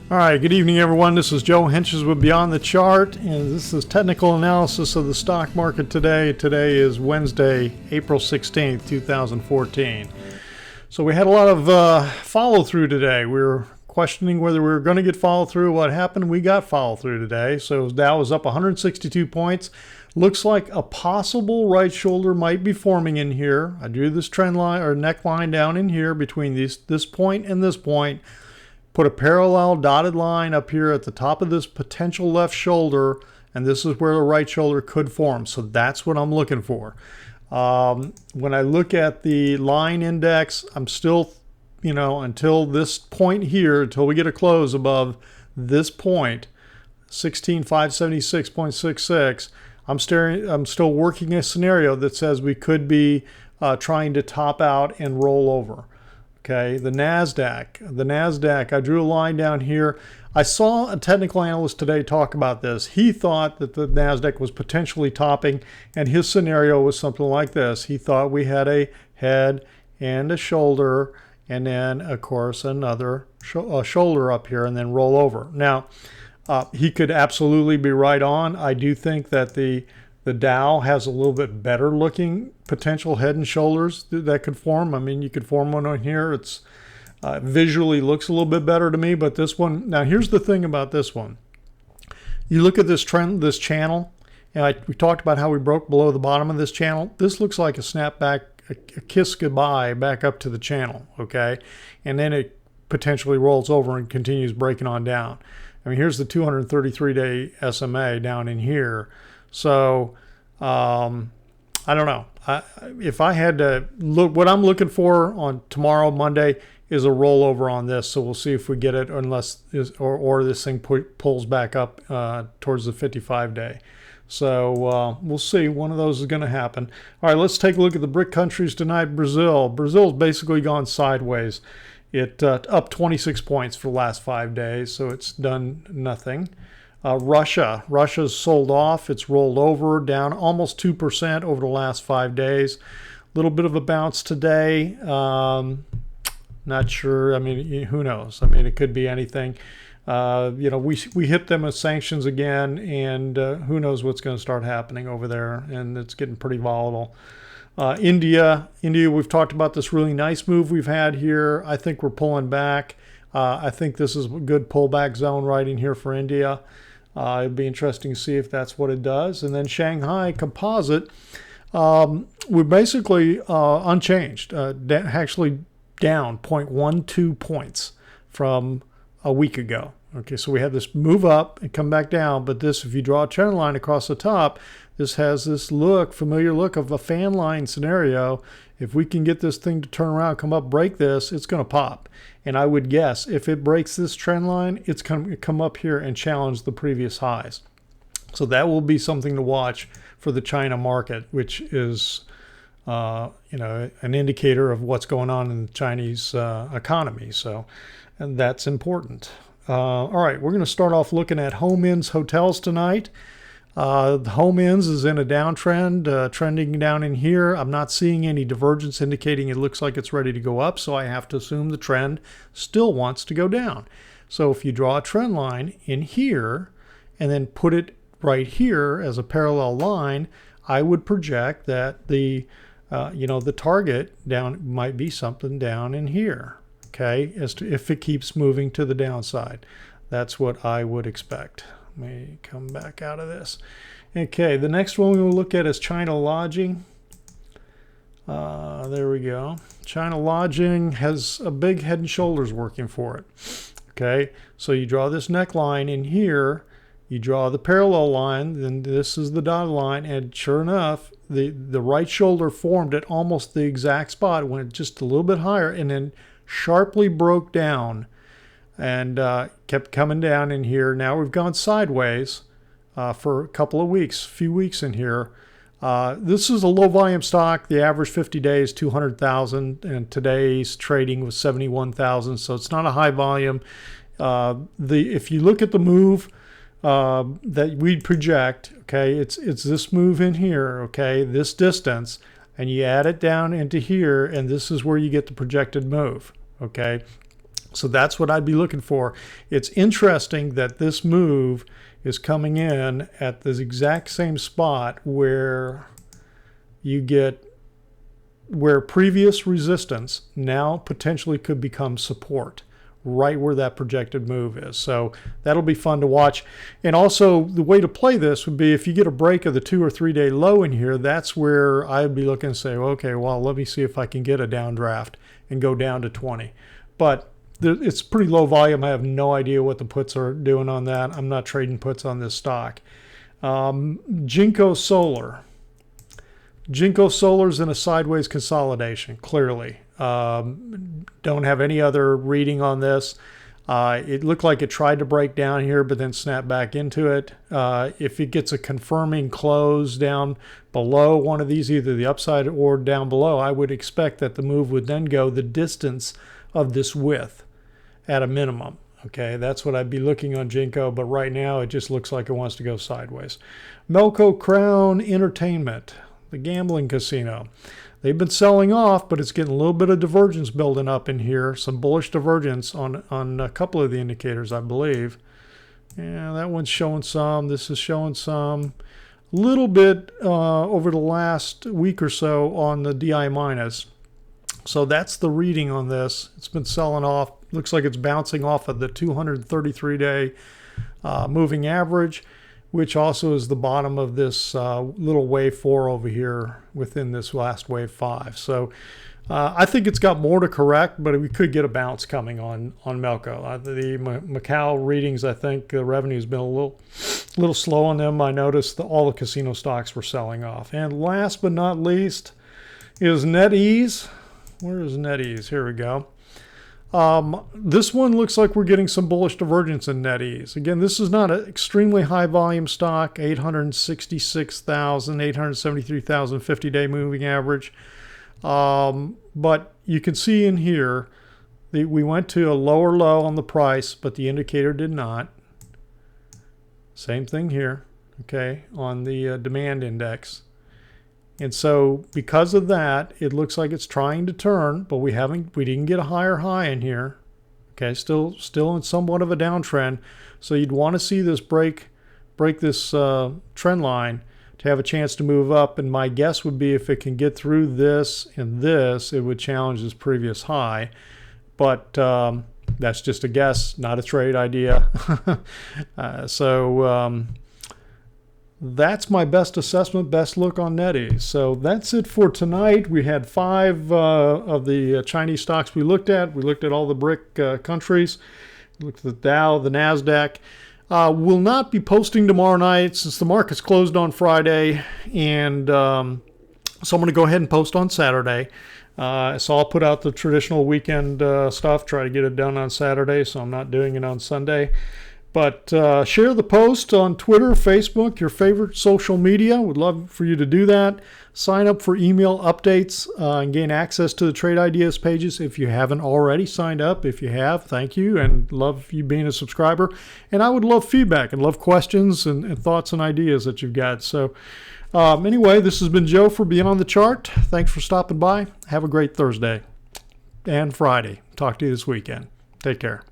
All right, good evening, everyone. This is Joe Henches with Beyond the Chart, and this is technical analysis of the stock market today. Today is Wednesday, April 16th, 2014. So we had a lot of follow-through today. We were questioning whether we were going to get follow-through. What happened? We got follow-through today. So Dow was up 162 points. Looks like a possible right shoulder might be forming in here. I drew this trend line or neckline down in here between this point and this point. Put a parallel dotted line up here at the top of this potential left shoulder, and this is where the right shoulder could form. So that's what I'm looking for. When I look at the line index, I'm still, until this point here, until we get a close above this point, 16,576.66, I'm still working a scenario that says we could be trying to top out and roll over. Okay, the Nasdaq, I drew a line down here. I saw a technical analyst today talk about this. He thought that the Nasdaq was potentially topping, and his scenario was something like this. He thought we had a head and a shoulder, and then, of course, another shoulder up here, and then roll over. Now, he could absolutely be right on. I do think that the Dow has a little bit better looking potential head and shoulders that could form. I mean, you could form one on here. It's visually looks a little bit better to me, but this one, now here's the thing about this one. You look at this trend, this channel, and we talked about how we broke below the bottom of this channel. This looks like a snapback, a kiss goodbye back up to the channel, okay? And then it potentially rolls over and continues breaking on down. I mean, here's the 233-day SMA down in here. So I don't know. If I had to look, what I'm looking for on tomorrow, Monday, is a rollover on this. So we'll see if we get it, unless or this thing pulls back up towards the 55-day. So we'll see. One of those is going to happen. All right, let's take a look at the BRIC countries tonight. Brazil's basically gone sideways. It up 26 points for the last 5 days, so it's done nothing. Russia's sold off. It's rolled over, down almost 2% over the last 5 days. A little bit of a bounce today. Not sure. I mean, who knows? I mean, it could be anything. We hit them with sanctions again, and who knows what's going to start happening over there, and it's getting pretty volatile. India, we've talked about this really nice move we've had here. I think we're pulling back. I think this is a good pullback zone right in here for India. It'd be interesting to see if that's what it does. And then Shanghai Composite, we're basically unchanged, actually down 0.12 points from a week ago. Okay, so we had this move up and come back down, but this, if you draw a trend line across the top, this has this familiar look of a fan line scenario. If we can get this thing to turn around, come up, break this, it's going to pop. And I would guess if it breaks this trend line, it's going to come up here and challenge the previous highs. So that will be something to watch for the China market, which is an indicator of what's going on in the Chinese economy. So, and that's important. All right, we're going to start off looking at HMIN's hotels tonight. The HMIN's is in a downtrend, trending down in here. I'm not seeing any divergence indicating it looks like it's ready to go up, so I have to assume the trend still wants to go down. So if you draw a trend line in here and then put it right here as a parallel line, I would project that the target down might be something down in here. Okay, as to if it keeps moving to the downside. That's what I would expect. Let me come back out of this. Okay, the next one we will look at is China Lodging. There we go. China Lodging has a big head and shoulders working for it. Okay, so you draw this neckline in here, you draw the parallel line, then this is the dotted line, and sure enough, the right shoulder formed at almost the exact spot. It went just a little bit higher and then sharply broke down and kept coming down in here. Now we've gone sideways for a couple of weeks, few weeks in here. This is a low volume stock. The average 50 days, 200,000, and today's trading was 71,000. So it's not a high volume. If you look at the move that we project, okay, it's this move in here, okay, this distance, and you add it down into here, and this is where you get the projected move, okay. So that's what I'd be looking for. It's interesting that this move is coming in at the exact same spot where you get where previous resistance now potentially could become support, right where that projected move is. So that'll be fun to watch. And also the way to play this would be if you get a break of the 2 or 3 day low in here, that's where I'd be looking to say, okay, well, let me see if I can get a downdraft and go down to 20. But it's pretty low volume. I have no idea what the puts are doing on that. I'm not trading puts on this stock. JinkoSolar. JinkoSolar's in a sideways consolidation, clearly. Don't have any other reading on this. It looked like it tried to break down here, but then snapped back into it. If it gets a confirming close down below one of these, either the upside or down below, I would expect that the move would then go the distance of this width at a minimum. Okay, that's what I'd be looking on Jinko, but right now it just looks like it wants to go sideways. Melco Crown Entertainment, the gambling casino. They've been selling off, but it's getting a little bit of divergence building up in here, some bullish divergence on a couple of the indicators, I believe. Yeah, that one's showing some. This is showing some. A little bit over the last week or so on the DI minus. So that's the reading on this. It's been selling off. Looks like it's bouncing off of the 233-day moving average, which also is the bottom of this little wave 4 over here within this last wave 5. So I think it's got more to correct, but we could get a bounce coming on Melco. The Macau readings, I think the revenue's been a little slow on them. I noticed that all the casino stocks were selling off. And last but not least is NetES. Where is NetES? Here we go. This one looks like we're getting some bullish divergence in NetES. Again, this is not an extremely high volume stock, 866,000, 873,000 50-day moving average. But you can see in here, we went to a lower low on the price, but the indicator did not. Same thing here, okay, on the demand index. And so because of that, it looks like it's trying to turn, but we didn't get a higher high in here. Okay, still in somewhat of a downtrend. So you'd want to see this break this trend line to have a chance to move up. And my guess would be if it can get through this and this, it would challenge this previous high. But that's just a guess, not a trade idea. That's my best assessment, best look on NetES. So that's it for tonight. We had 5 of the Chinese stocks we looked at. We looked at all the BRIC countries. We looked at the Dow, the Nasdaq. We'll not be posting tomorrow night since the market's closed on Friday. And so I'm going to go ahead and post on Saturday. So I'll put out the traditional weekend stuff, try to get it done on Saturday, so I'm not doing it on Sunday. But share the post on Twitter, Facebook, your favorite social media. Would love for you to do that. Sign up for email updates and gain access to the Trade Ideas pages if you haven't already signed up. If you have, thank you, and love you being a subscriber. And I would love feedback and love questions and thoughts and ideas that you've got. So anyway, this has been Joe for Beyond the Chart. Thanks for stopping by. Have a great Thursday and Friday. Talk to you this weekend. Take care.